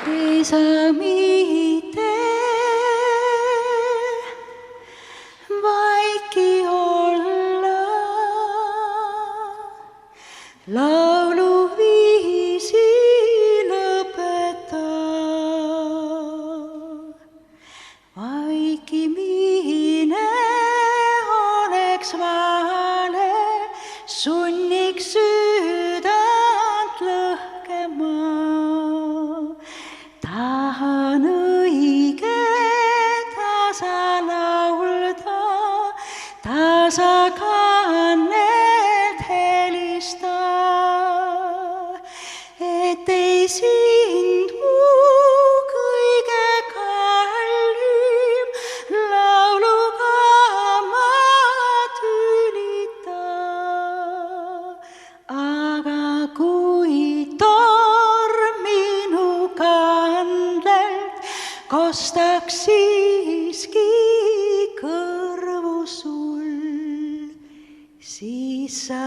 ei saa mitte vaiki olla. Lauluviisi lõpeta, vaikimine oleks vale, sunniks südant lõhkema. Tahan õige tasa laulda, tasa kannelt helista, et ei sind mu kõige kallim lauluga ma tülita. Aga kui torm minu kandelt kostaks siiski kõrvu sul, siis sa